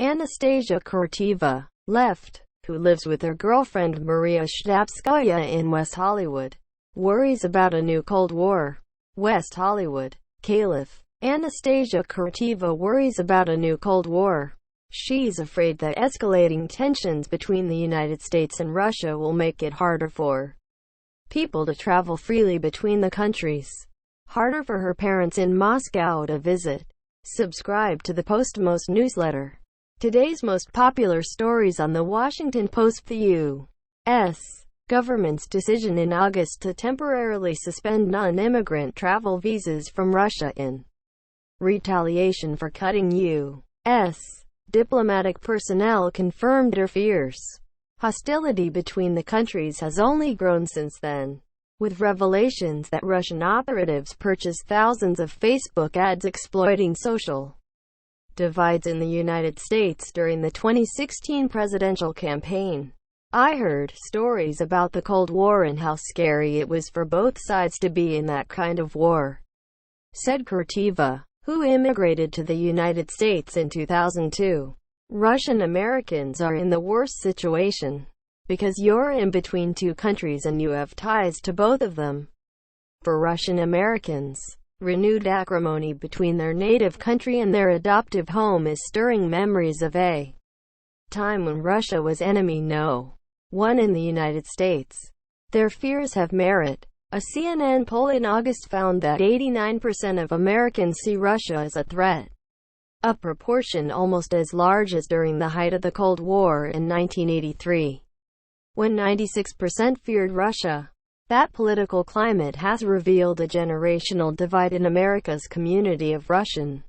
Anastasia Kurteva, left, who lives with her girlfriend Maria Shtapskaya in West Hollywood, worries about a new Cold War. West Hollywood. Caliph. Anastasia Kurteva worries about a new Cold War. She's afraid that escalating tensions between the United States and Russia will make it harder for people to travel freely between the countries. Harder for her parents in Moscow to visit. Subscribe to the Postmost newsletter. Today's most popular stories on the Washington Post. The U.S. government's decision in August to temporarily suspend non-immigrant travel visas from Russia in retaliation for cutting U.S. diplomatic personnel confirmed her fears. Hostility between the countries has only grown since then, with revelations that Russian operatives purchased thousands of Facebook ads exploiting social divides in the United States during the 2016 presidential campaign. I heard stories about the Cold War and how scary it was for both sides to be in that kind of war, said Kurteva, who immigrated to the United States in 2002. Russian Americans are in the worst situation, because you're in between two countries and you have ties to both of them. For Russian Americans, renewed acrimony between their native country and their adoptive home is stirring memories of a time when Russia was enemy no. one in the United States. Their fears have merit. A CNN poll in August found that 89% of Americans see Russia as a threat, a proportion almost as large as during the height of the Cold War in 1983, when 96% feared Russia. That political climate has revealed a generational divide in America's community of Russian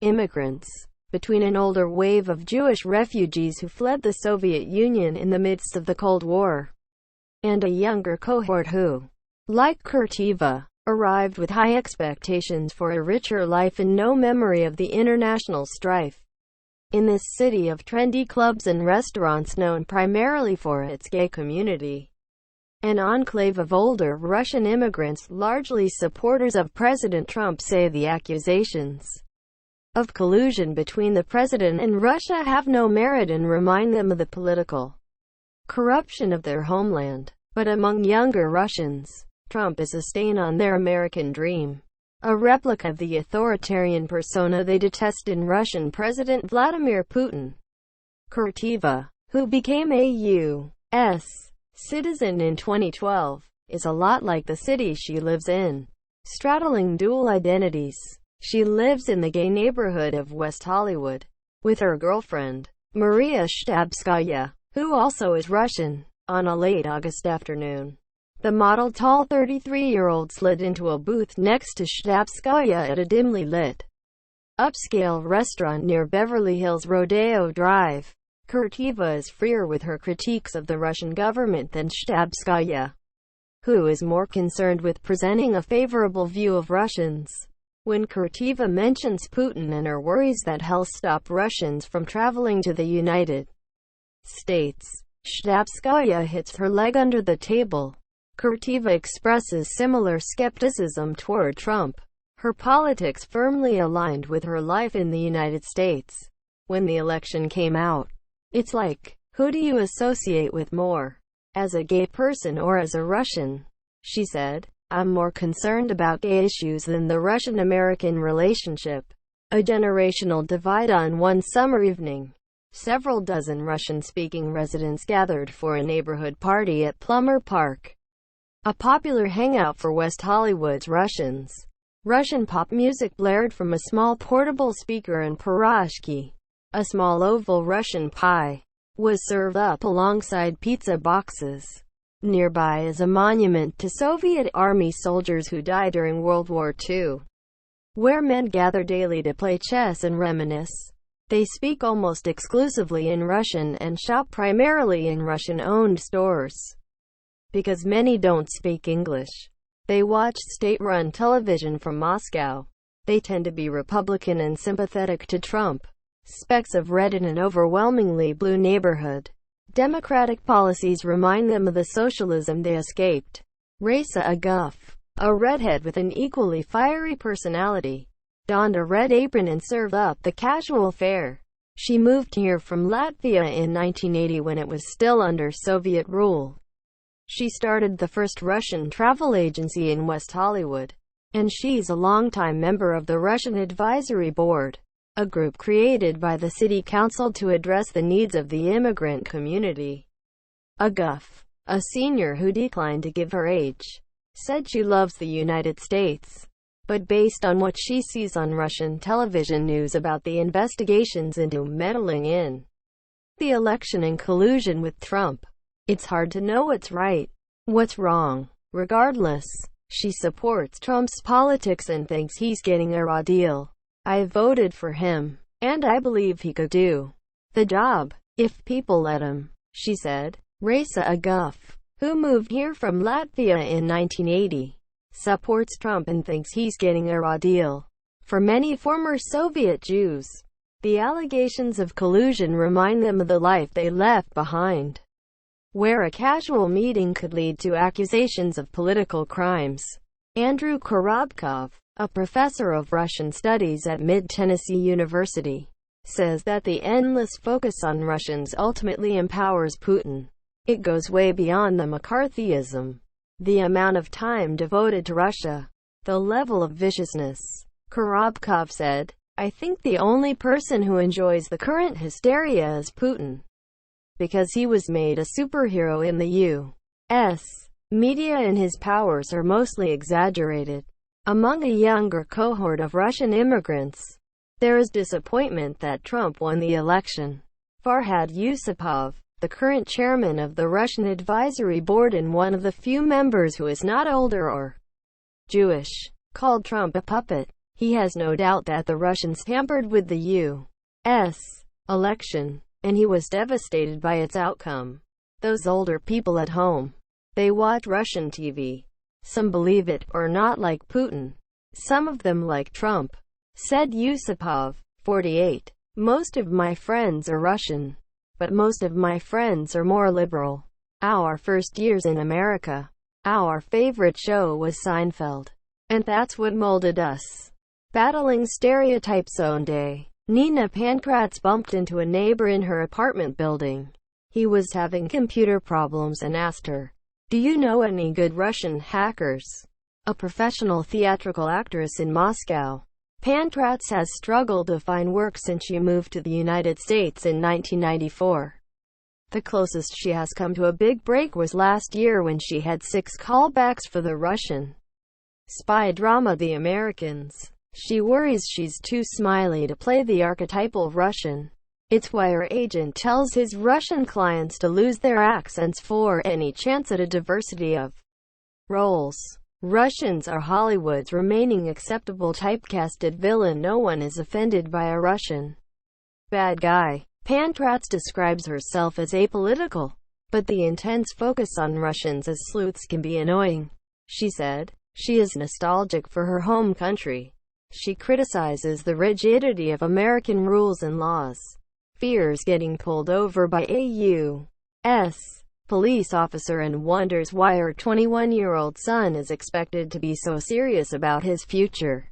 immigrants, between an older wave of Jewish refugees who fled the Soviet Union in the midst of the Cold War, and a younger cohort who, like Kurteva, arrived with high expectations for a richer life and no memory of the international strife. In this city of trendy clubs and restaurants known primarily for its gay community, an enclave of older Russian immigrants, largely supporters of President Trump, say the accusations of collusion between the president and Russia have no merit and remind them of the political corruption of their homeland. But among younger Russians, Trump is a stain on their American dream, a replica of the authoritarian persona they detest in Russian President Vladimir Putin. Kurteva, who became a U.S. citizen in 2012, is a lot like the city she lives in, straddling dual identities. She lives in the gay neighborhood of West Hollywood with her girlfriend, Maria Shtapskaya, who also is Russian. On a late August afternoon, the model tall 33-year-old slid into a booth next to Shtapskaya at a dimly lit, upscale restaurant near Beverly Hills Rodeo Drive. Kurteva is freer with her critiques of the Russian government than Shtapskaya, who is more concerned with presenting a favorable view of Russians. When Kurteva mentions Putin and her worries that he'll stop Russians from traveling to the United States, Shtapskaya hits her leg under the table. Kurteva expresses similar skepticism toward Trump, her politics firmly aligned with her life in the United States. When the election came out, it's like, who do you associate with more? As a gay person or as a Russian? She said, I'm more concerned about gay issues than the Russian-American relationship. A generational divide. On one summer evening, several dozen Russian-speaking residents gathered for a neighborhood party at Plummer Park, a popular hangout for West Hollywood's Russians. Russian pop music blared from a small portable speaker and pierogi, a small oval Russian pie, was served up alongside pizza boxes. Nearby is a monument to Soviet Army soldiers who died during World War II, where men gather daily to play chess and reminisce. They speak almost exclusively in Russian and shop primarily in Russian-owned stores. Because many don't speak English, they watch state-run television from Moscow. They tend to be Republican and sympathetic to Trump. Specks of red in an overwhelmingly blue neighborhood. Democratic policies remind them of the socialism they escaped. Raisa Aguf, a redhead with an equally fiery personality, donned a red apron and served up the casual fare. She moved here from Latvia in 1980 when it was still under Soviet rule. She started the first Russian travel agency in West Hollywood, and she's a longtime member of the Russian Advisory Board, a group created by the city council to address the needs of the immigrant community. Aguff, a senior who declined to give her age, said she loves the United States, but based on what she sees on Russian television news about the investigations into meddling in the election and collusion with Trump, it's hard to know what's right, what's wrong. Regardless, she supports Trump's politics and thinks he's getting a raw deal. I voted for him, and I believe he could do the job, if people let him, she said. Raisa Aguff, who moved here from Latvia in 1980, supports Trump and thinks he's getting a raw deal. For many former Soviet Jews, the allegations of collusion remind them of the life they left behind, where a casual meeting could lead to accusations of political crimes. Andrew Korobkov, a professor of Russian studies at Mid-Tennessee University, says that the endless focus on Russians ultimately empowers Putin. It goes way beyond the McCarthyism, the amount of time devoted to Russia, the level of viciousness. Korobkov said, I think the only person who enjoys the current hysteria is Putin, because he was made a superhero in the U.S. media and his powers are mostly exaggerated. Among a younger cohort of Russian immigrants, there is disappointment that Trump won the election. Farhad Yusupov, the current chairman of the Russian Advisory Board and one of the few members who is not older or Jewish, called Trump a puppet. He has no doubt that the Russians tampered with the U.S. election, and he was devastated by its outcome. Those older people at home, they watch Russian TV. Some believe it or not like Putin. Some of them like Trump, said Yusupov, 48. Most of my friends are Russian, but most of my friends are more liberal. Our first years in America, our favorite show was Seinfeld, and that's what molded us. Battling stereotypes one day, Nina Pankratz bumped into a neighbor in her apartment building. He was having computer problems and asked her, do you know any good Russian hackers? A professional theatrical actress in Moscow, Pankratz has struggled to find work since she moved to the United States in 1994. The closest she has come to a big break was last year when she had 6 callbacks for the Russian spy drama The Americans. She worries she's too smiley to play the archetypal Russian. It's why her agent tells his Russian clients to lose their accents for any chance at a diversity of roles. Russians are Hollywood's remaining acceptable typecasted villain. No one is offended by a Russian bad guy. Pankratz describes herself as apolitical, but the intense focus on Russians as sleuths can be annoying. She said, she is nostalgic for her home country. She criticizes the rigidity of American rules and laws, fears getting pulled over by a U.S. police officer, and wonders why her 21-year-old son is expected to be so serious about his future,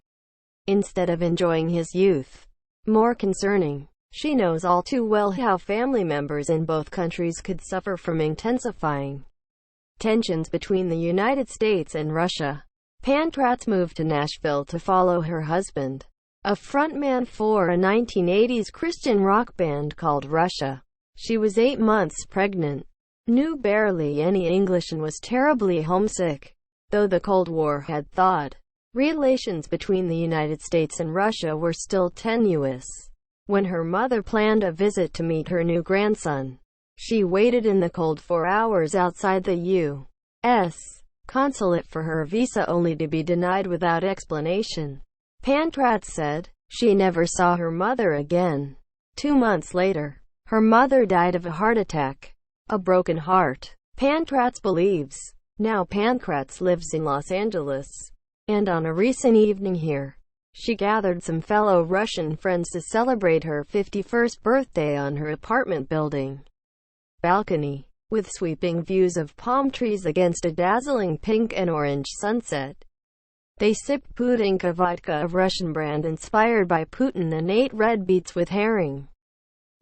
instead of enjoying his youth. More concerning, she knows all too well how family members in both countries could suffer from intensifying tensions between the United States and Russia. Pankratz moved to Nashville to follow her husband, a frontman for a 1980s Christian rock band called Russia. She was 8 months pregnant, knew barely any English, and was terribly homesick. Though the Cold War had thawed, relations between the United States and Russia were still tenuous. When her mother planned a visit to meet her new grandson, she waited in the cold for hours outside the U.S. consulate for her visa, only to be denied without explanation. Pankratz said, she never saw her mother again. 2 months later, her mother died of a heart attack. A broken heart, Pankratz believes. Now Pankratz lives in Los Angeles, and on a recent evening here, she gathered some fellow Russian friends to celebrate her 51st birthday on her apartment building balcony, with sweeping views of palm trees against a dazzling pink and orange sunset. They sipped Putinka vodka, a Russian brand inspired by Putin, and ate red beets with herring.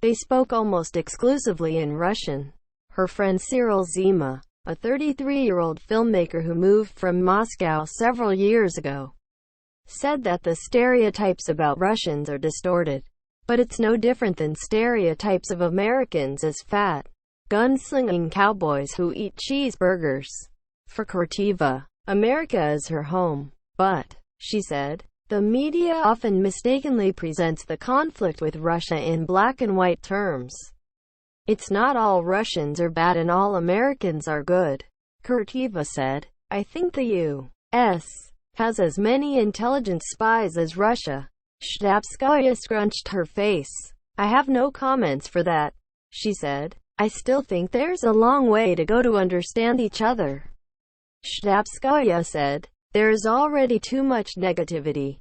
They spoke almost exclusively in Russian. Her friend Cyril Zima, a 33-year-old filmmaker who moved from Moscow several years ago, said that the stereotypes about Russians are distorted. But it's no different than stereotypes of Americans as fat, gunslinging cowboys who eat cheeseburgers. For Kurteva, America is her home. But, she said, the media often mistakenly presents the conflict with Russia in black and white terms. It's not all Russians are bad and all Americans are good. Kurteva said, I think the U.S. has as many intelligence spies as Russia. Shtapskaya scrunched her face. I have no comments for that, she said. I still think there's a long way to go to understand each other. Shtapskaya said, there is already too much negativity.